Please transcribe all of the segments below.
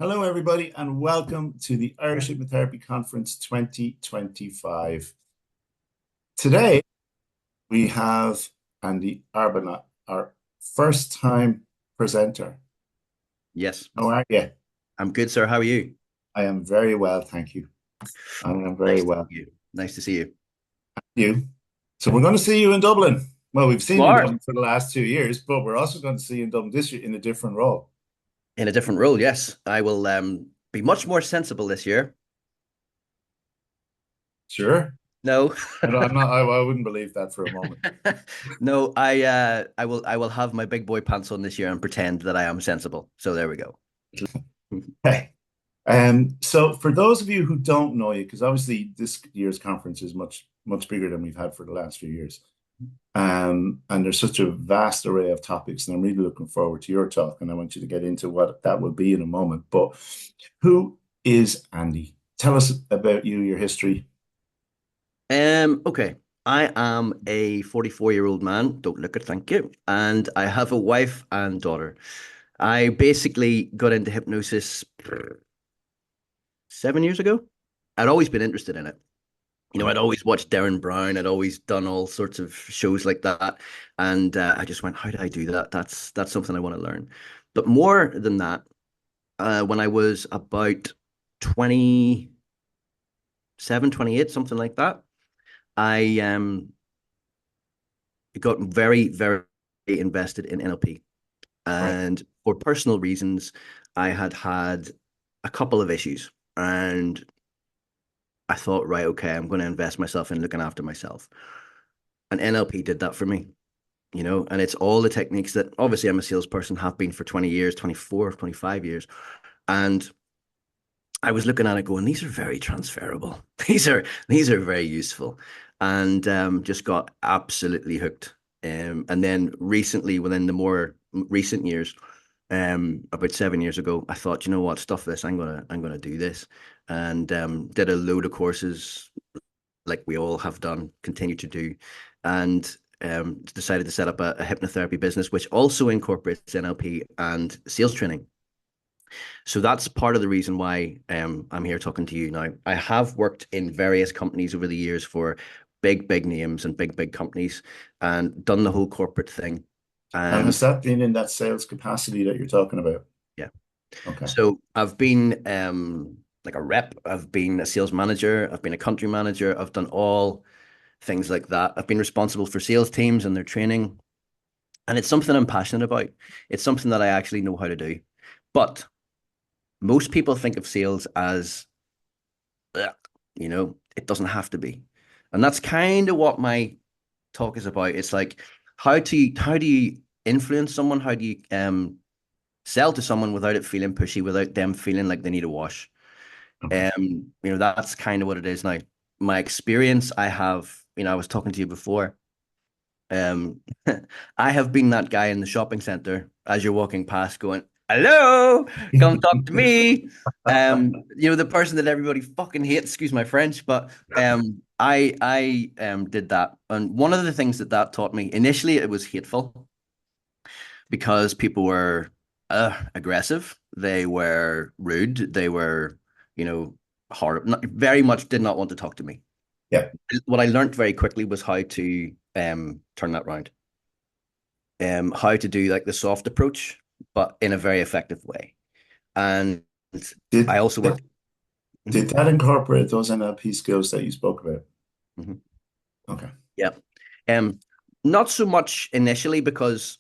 Hello, everybody, and welcome to the Irish Hypnotherapy Conference 2025. Today, we have Andy Arbuthnot, our first time presenter. Yes, How are you? I'm good, sir. How are you? I am very well, thank you. I am very Nice to see well. you. Nice to see you. You? So we're going to see you in Dublin. Well, we've You seen you in are Dublin for the last 2 years, but we're also going to see you in Dublin this year in a different role. in a different role. Yes, I will be much more sensible this year. Sure. No, I'm not, I wouldn't believe that for a moment. no, I will have my big boy pants on this year and pretend that I am sensible. So there we go. Hey. So for those of you who don't know you, because obviously this year's conference is much bigger than we've had for the last few years. And there's such a vast array of topics, and I'm really looking forward to your talk, and I want you to get into what that will be in a moment. But who is Andy? Tell us about you, your history. Okay. I am a 44-year-old man. Don't look it, thank you. And I have a wife and daughter. I basically got into hypnosis 7 years ago. I'd always been interested in it. I'd always watched Darren Brown. I'd always done all sorts of shows like that, and I just went, "How do I do that? That's something I want to learn." But more than that, when I was about 27, 28, something like that, I got very, very invested in NLP, Right. and for personal reasons, I had a couple of issues, and I thought, right, okay, I'm going to invest myself in looking after myself. And NLP did that for me, and it's all the techniques that obviously I'm a salesperson, have been for 20 years, 24, 25 years. And I was looking at it going, these are very transferable. These are very useful. And just got absolutely hooked. And then recently, within the more recent years, about 7 years ago, I thought, you know what, stuff this. I'm gonna do this, and did a load of courses like we all have done, continue to do, and decided to set up a hypnotherapy business, which also incorporates NLP and sales training. So that's part of the reason why I'm here talking to you now. I have worked in various companies over the years for big, big names and big, big companies, and done the whole corporate thing. And And has that been in that sales capacity that you're talking about? yeah, Okay. so I've been like a rep, I've been a sales manager, I've been a country manager, I've done all things like that. I've been responsible for sales teams and their training, and it's something I'm passionate about. It's something that I actually know how to do. But most people think of sales as, ugh, it doesn't have to be. And that's kind of what my talk is about. It's like how do you influence someone? How do you sell to someone without it feeling pushy, without them feeling like they need a wash? Okay. That's kind of what it is now. My experience, I was talking to you before. Um, I have been that guy in the shopping center as you're walking past going, "Hello, come talk to me." The person that everybody fucking hates, excuse my French, but I did that. And one of the things that taught me, initially it was hateful because people were aggressive, they were rude, they were, horrible, very much did not want to talk to me. Yeah. What I learned very quickly was how to turn that round, how to do like the soft approach, but in a very effective way. And I Did also worked. did Mhm, that incorporate those NLP skills that you spoke about? mhm. Okay. Yeah. Um, Not so much initially because,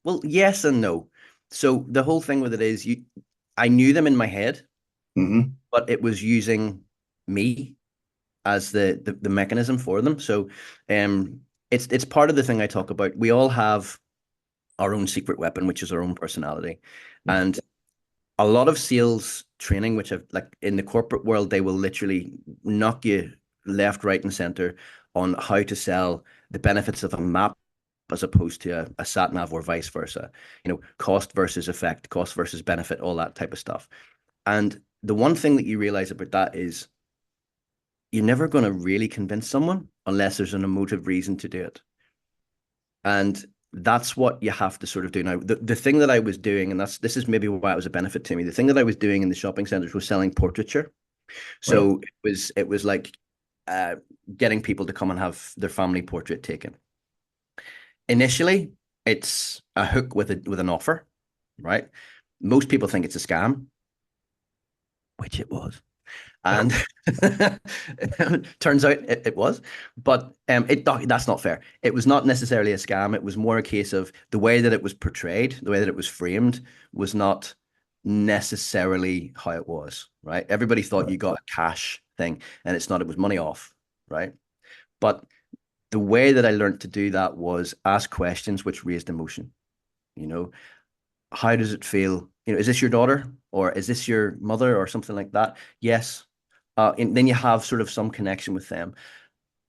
well, yes and no. So the whole thing with it is I knew them in my head, Hmm. but it was using me as the mechanism for them. So it's part of the thing I talk about. We all have our own secret weapon, which is our own personality. And a lot of sales training, which have like in the corporate world, they will literally knock you left, right, and center on how to sell the benefits of a map as opposed to a sat nav or vice versa. Cost versus effect, cost versus benefit, all that type of stuff. And the one thing that you realize about that is you're never going to really convince someone unless there's an emotive reason to do it. And That's what you have to sort of do now. The thing that I was doing, and this is maybe why it was a benefit to me. The thing that I was doing in the shopping centers was selling portraiture. Right. So it was like uh, getting people to come and have their family portrait taken. Initially, it's a hook with an offer, right? Most people think it's a scam, which it was. And turns out it was, but that's not fair. It was not necessarily a scam. It was more a case of the way that it was portrayed, the way that it was framed was not necessarily how it was, right? Everybody thought you got a cash thing, and it's not. It was money off, right? But the way that I learned to do that was ask questions which raised emotion. You know, how does it feel? Is this your daughter or is this your mother or something like that? Yes. And then you have sort of some connection with them.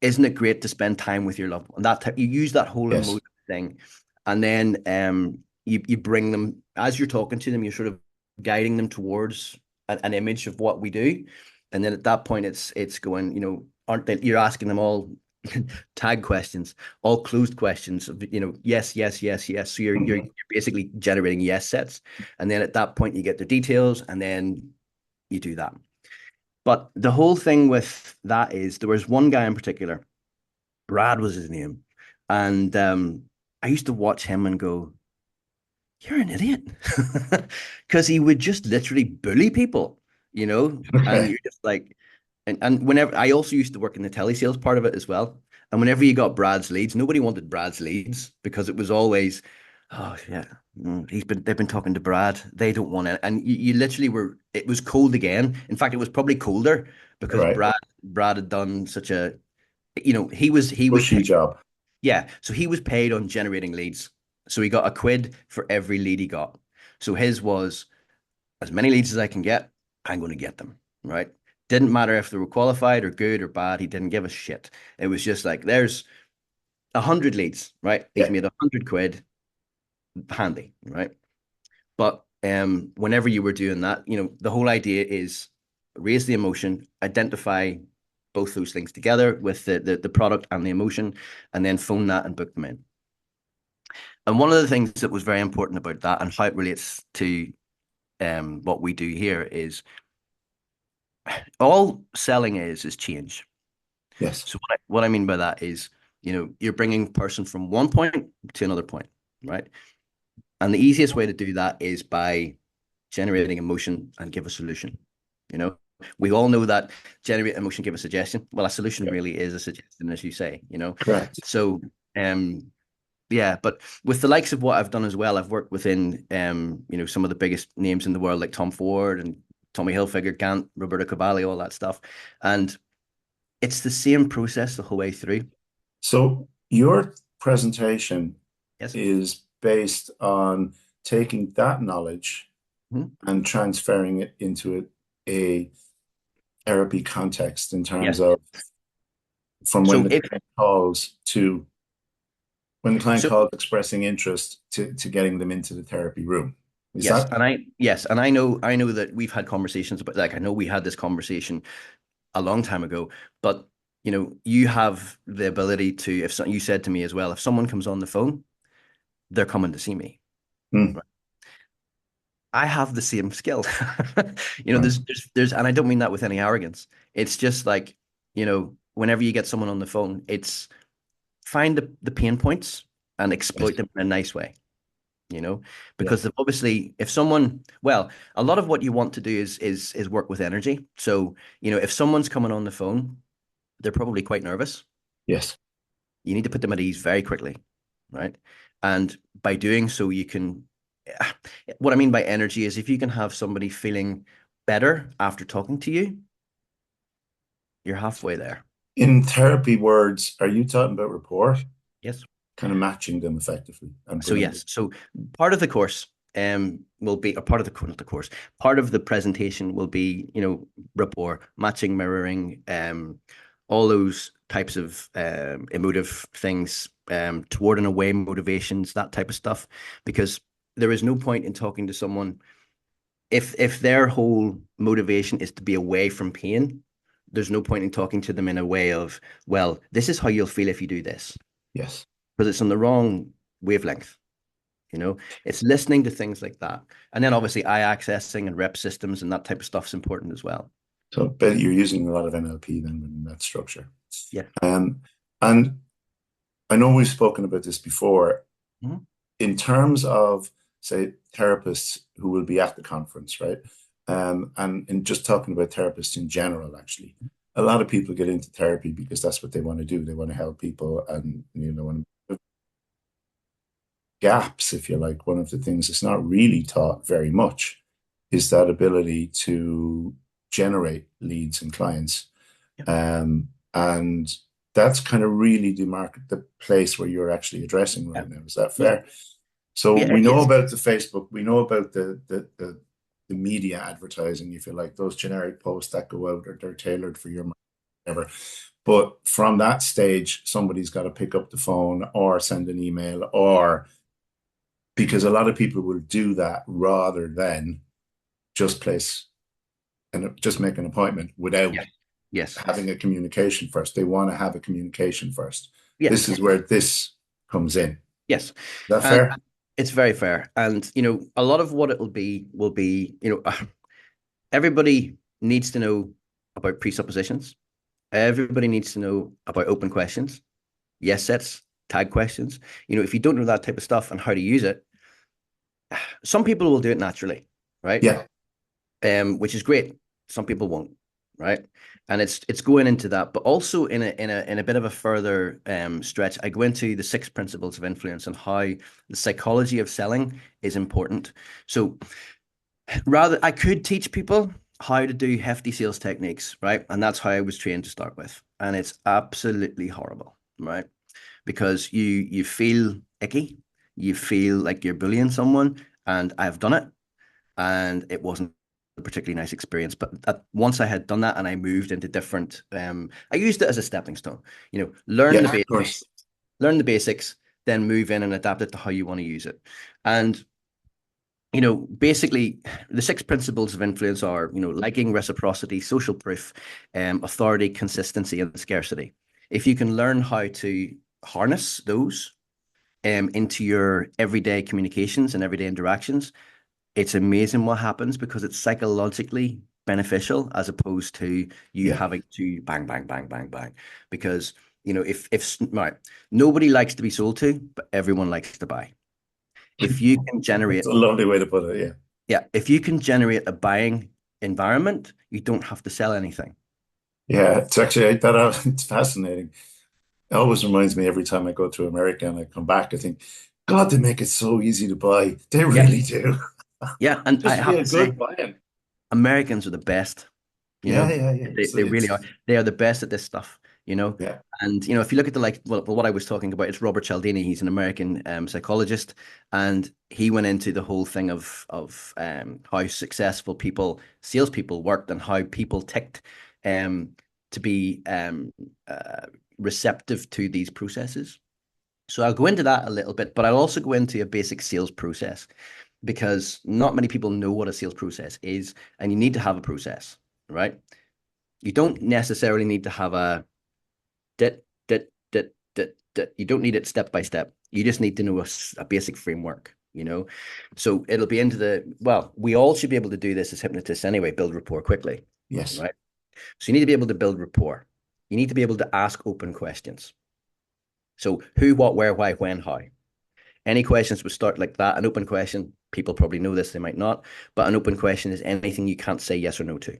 Isn't it great to spend time with your loved one? You use that whole Yes. emotion thing, and then you bring them as you're talking to them. You're sort of guiding them towards an image of what we do, and then at that point, it's going. Aren't they? You're asking them all tag questions, all closed questions of yes, yes, yes, yes. So you're Mhm. basically generating yes sets, and then at that point you get their details, and then you do that. But the whole thing with that is there was one guy in particular, Brad was his name, and I used to watch him and go, "You're an idiot," because he would just literally bully people, and Okay. you're just like, and whenever I also used to work in the telesales part of it as well, and whenever you got Brad's leads, nobody wanted Brad's leads because it was always, oh yeah, they've been talking to Brad, they don't want it, and you literally were, it was cold again. In fact, it was probably colder because Right. Brad had done such a, he was Bushy paid, job. yeah, so he was paid on generating leads, so he got a quid for every lead he got. So his was as many leads as I can get, I'm going to get them, right? Didn't matter if they were qualified or good or bad. He didn't give a shit. It was just like, there's 100 leads, right? He's Yeah. made 100 quid, handy, right? But whenever you were doing that, the whole idea is raise the emotion, identify both those things together with the product and the emotion, and then phone that and book them in. And one of the things that was very important about that and how it relates to what we do here is all selling is change. Yes. So what I mean by that is, you're bringing a person from one point to another point, right? And the easiest way to do that is by generating emotion and give a solution. You know, we all know that generate emotion, give a suggestion. Well, a solution Yeah. really is a suggestion, as you say. Correct. So, yeah, but with the likes of what I've done as well, I've worked within, some of the biggest names in the world, like Tom Ford and Tommy Hilfiger, Gant, Roberto Cavalli, all that stuff. And it's the same process the whole way through. So your presentation Yes. is based on taking that knowledge Mhm. and transferring it into a therapy context in terms Yes. of from when So the if client calls to when the client so calls expressing interest to getting them into the therapy room. Is yes, that and I know that we've had conversations about, like, I know we had this conversation a long time ago, but you have the ability to, if you said to me as well, if someone comes on the phone, they're coming to see me. Hmm, Right? I have the same skill. right? And I don't mean that with any arrogance. It's just like, whenever you get someone on the phone, it's find the pain points and Yes. exploit them in a nice way. you know, Yeah. because obviously if someone, well, a lot of what you want to do is work with energy. So, if someone's coming on the phone, they're probably quite nervous. Yes. You need to put them at ease very quickly, right? And by doing so, you can, what I mean by energy is if you can have somebody feeling better after talking to you, you're halfway there. In therapy words, are you talking about rapport? Yes. Kind of matching them effectively and So bringing them. yes, so part of the course will be, or part of the, not the course, part of the presentation will be, rapport, matching, mirroring, all those types of emotive things, toward and away motivations, that type of stuff. Because there is no point in talking to someone if their whole motivation is to be away from pain. There's no point in talking to them in a way of, well, this is how you'll feel if you do this, Yes. because it's on the wrong wavelength. It's listening to things like that. And then obviously eye accessing and rep systems and that type of stuff is important as well. So, but you're using a lot of NLP then within that structure. Yeah. And I know we've spoken about this before. Mm-hmm. In terms of, say, therapists who will be at the conference, right? And in just talking about therapists in general, actually, a lot of people get into therapy because that's what they want to do. They want to help people, and gaps, if you like. One of the things that's not really taught very much is that ability to generate leads and clients. And that's kind of really the place where you're actually addressing right now. Is that fair? Yeah. So Yeah, we know about the Facebook, we know about the media advertising, if you like, those generic posts that go out, or they're tailored for your whatever. But from that stage, somebody's got to pick up the phone or send an email, or because a lot of people will do that rather than just place and just make an appointment without yes, having a communication first. They want to have a communication first. yes, This is where this comes in. yes. Is that And fair? it's very fair. And a lot of what it will be, everybody needs to know about presuppositions. Everybody needs to know about open questions, yes sets, tag questions. If you don't know that type of stuff and how to use it, some people will do it naturally, right? Yeah. Which is great. Some people won't, right? And it's going into that, but also in a bit of a further stretch, I go into the 6 principles of influence and how the psychology of selling is important. So rather, I could teach people how to do hefty sales techniques, right? And that's how I was trained to start with. And it's absolutely horrible, right? Because you feel icky, you feel like you're bullying someone, and I've done it, and it wasn't a particularly nice experience. But once I had done that and I moved into different, I used it as a stepping stone. Learn the Yeah, of basics, course. then move in and adapt it to how you want to use it. And basically the 6 principles of influence are, liking, reciprocity, social proof, authority, consistency, and scarcity. If you can learn how to harness those into your everyday communications and everyday interactions, it's amazing what happens, because it's psychologically beneficial as opposed to you Yeah. having to bang, bang, bang, bang, bang. Because, if right, nobody likes to be sold to, but everyone likes to buy. If you can That's generate a lovely way to put it. Yeah. Yeah, if you can generate a buying environment, you don't have to sell anything. Yeah, it's actually it's fascinating. It always reminds me every time I go to America and I come back, I think, God, they make it so easy to buy. They Yeah, really do. yeah, and I Just be have a to say, good buy-in. Americans are the best. Yeah, yeah, yeah. They really are. They are the best at this stuff. Yeah, And if you look at what I was talking about, it's Robert Cialdini. He's an American psychologist, and he went into the whole thing of how successful salespeople worked, and how people ticked um, to be receptive to these processes. So I'll go into that a little bit, but I'll also go into a basic sales process, because not many people know what a sales process is, and you need to have a process, right? You don't necessarily need to have a dit, dit, dit, dit, dit. You don't need it step by step. You just need to know a basic framework. So it'll be well, we all should be able to do this as hypnotists anyway, build rapport quickly, yes. right? So you need to be able to build rapport. You need to be able to ask open questions. So who, what, where, why, when, how. Any questions would start like that. An open question, people probably know this, they might not, but an open question is anything you can't say yes or no to,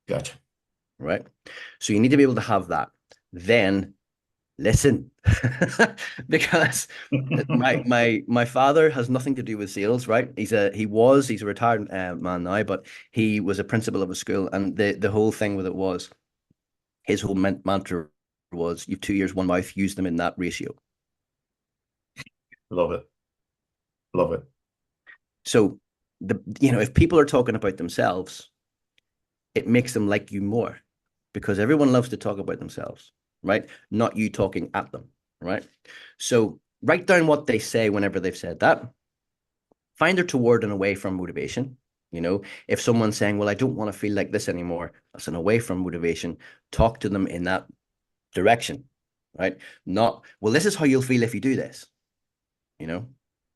Gotcha. right? So you need to be able to have that. Then listen, because my father has nothing to do with sales, right? He's a retired man now, but he was a principal of a school, and the whole thing with it was, his whole mantra was, you've 2 ears, one mouth, use them in that ratio. Love it. Love it. So if people are talking about themselves, it makes them like you more, because everyone loves to talk about themselves, right? Not you talking at them, right? So write down what they say whenever they've said that. Find their toward and away from motivation. If someone's saying, well, I don't want to feel like this anymore, that's an away from motivation. Talk to them in that direction, right? Not, well, this is how you'll feel if you do this. you know?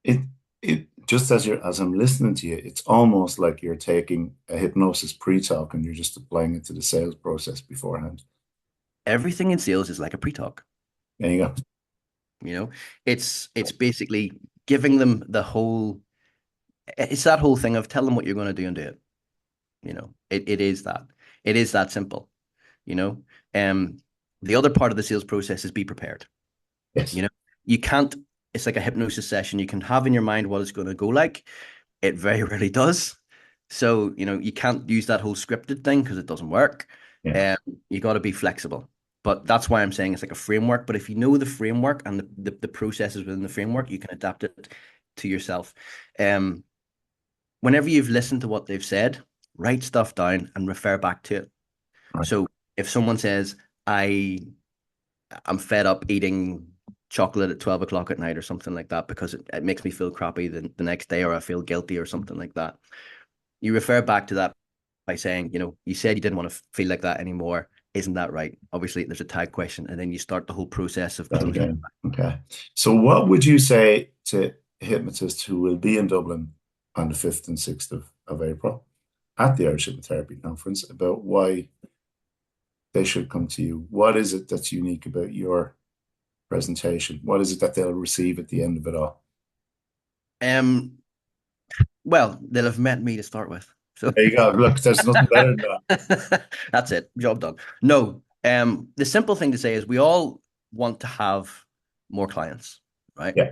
It it just as I'm listening to you, it's almost like you're taking a hypnosis pre-talk and you're just applying it to the sales process beforehand. Everything in sales is like a pre-talk, There you go. you know? It's basically giving them the whole it's that whole thing of tell them what you're going to do and do it. It is that. It is that simple, you know? Um, the other part of the sales process is be prepared. Yes. You know, you can't, it's like a hypnosis session. You can have in your mind what it's going to go like. It very rarely does. So, you can't use that whole scripted thing because it doesn't work. Yeah. Um, you got to be flexible. But that's why I'm saying it's like a framework. But if you know the framework and the processes within the framework, you can adapt it to yourself. Um, Whenever you've listened to what they've said, write stuff down and refer back to it. Right. So if someone says, I I'm fed up eating chocolate at 12 o'clock at night or something like that because it makes me feel crappy the next day, or I feel guilty or something like that. You refer back to that by saying, you said you didn't want to feel like that anymore. Isn't that right? Obviously, there's a tag question, and then you start the whole process of That closing. again. Okay. So what would you say to hypnotists who will be in Dublin on the 5th and 6th of April at the Irish Hypnotherapy Conference about why they should come to you? What is it that's unique about your presentation? What is it that they'll receive at the end of it all? Um, well, they'll have met me to start with. So There you go. Look, there's nothing better than that. that's it. Job done. No, the simple thing to say is we all want to have more clients, right? Yeah.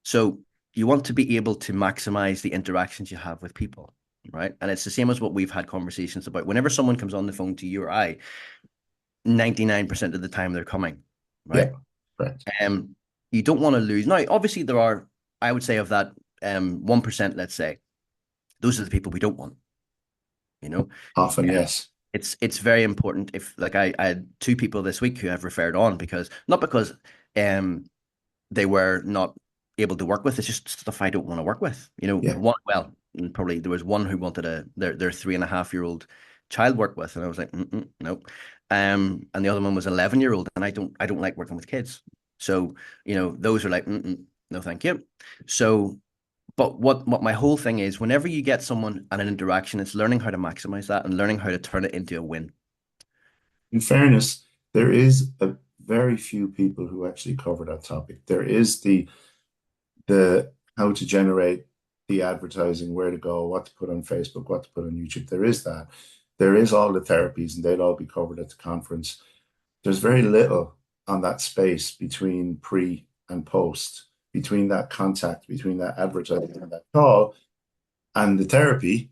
So you want to be able to maximize the interactions you have with people, right? And it's the same as what we've had conversations about. Whenever someone comes on the phone to you or I, 99% of the time they're coming, Yeah. right? Correct. Um, you don't want to lose. Now, obviously, there are, I would say, of that 1%, let's say, those are the people we don't want, you know. Often, yes. It's very important. If like I had two people this week who I've referred on because not because um they were not able to work with. It's just stuff I don't want to work with. Yeah. One, well, probably there was one who wanted their 3.5-year-old child work with, and I was like, nope. And the other one was 11-year-old, and I don't like working with kids. So those are like, no, thank you. So, but what my whole thing is, whenever you get someone and an interaction, it's learning how to maximize that and learning how to turn it into a win. In fairness, there is a very few people who actually cover that topic. There is the how to generate the advertising, where to go, what to put on Facebook, what to put on YouTube. There is that. There is all the therapies, and they'll all be covered at the conference. There's very little on that space between pre and post, between that contact, between that advertising and that call and the therapy,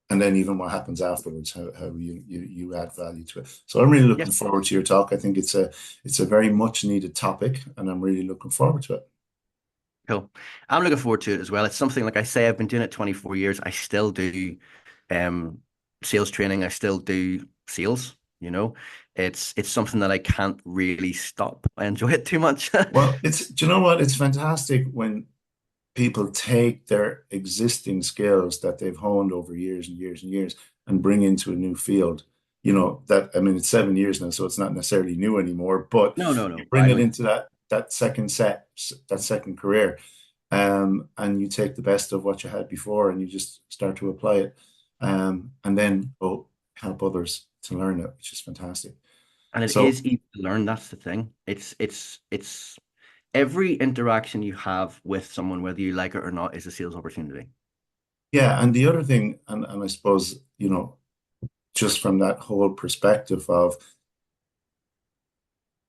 and then even what happens afterwards, how you add value to it. So I'm really Yeah, looking forward to your talk. I think it's a very much needed topic, and I'm really looking forward to it. cool. I'm looking forward to it as well. It's something like I say, I've been doing it 24 years. I still do um sales training. I still do sales, It's something that I can't really stop. I enjoy it too much. Well, do you know what? It's fantastic when people take their existing skills that they've honed over years and years and years and bring into a new field. I mean, it's 7 years now, so it's not necessarily new anymore, but No, no, you no. bring it into that second set, that second career, and you take the best of what you had before and you just start to apply it, and then help others to learn it, which is fantastic. And it So is easy to learn. That's the thing. It's every interaction you have with someone, whether you like it or not, is a sales opportunity. yeah, and the other thing, and I suppose, just from that whole perspective of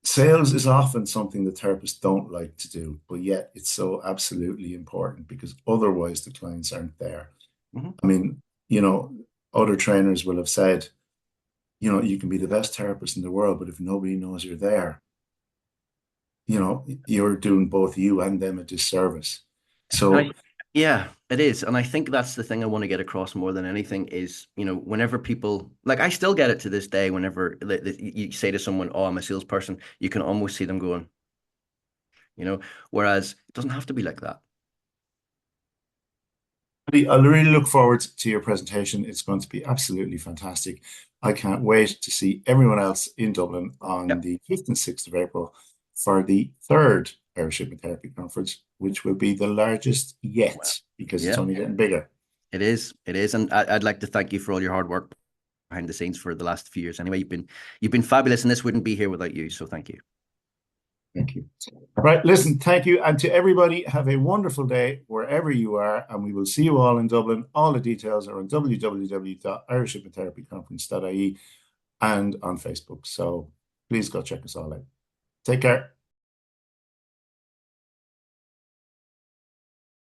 sales is often something that therapists don't like to do, but yet it's so absolutely important because otherwise the clients aren't there. Mhm. I mean, you know, other trainers will have said, you can be the best therapist in the world, but if nobody knows you're there, you're doing both you and them a disservice. And So, yeah, it is. And I think that's the thing I want to get across more than anything is, whenever people, like I still get it to this day, whenever you say to someone, oh, I'm a salesperson, you can almost see them going, whereas it doesn't have to be like that. I'll really look forward to your presentation. It's going to be absolutely fantastic. I can't wait to see everyone else in Dublin on Yep. the 5th and 6th of April for the third Irish Hypnotherapy Conference, which will be the largest Well, yet because it's yeah, only getting bigger. it is. It is. And I'd like to thank you for all your hard work behind the scenes for the last few years. Anyway, you've been fabulous, and this wouldn't be here without you. So thank you. Thank you. Right, listen, thank you. And to everybody, have a wonderful day wherever you are. And we will see you all in Dublin. All the details are on www.irishhypnotherapyconference.ie and on Facebook. So please go check us all out. Take care.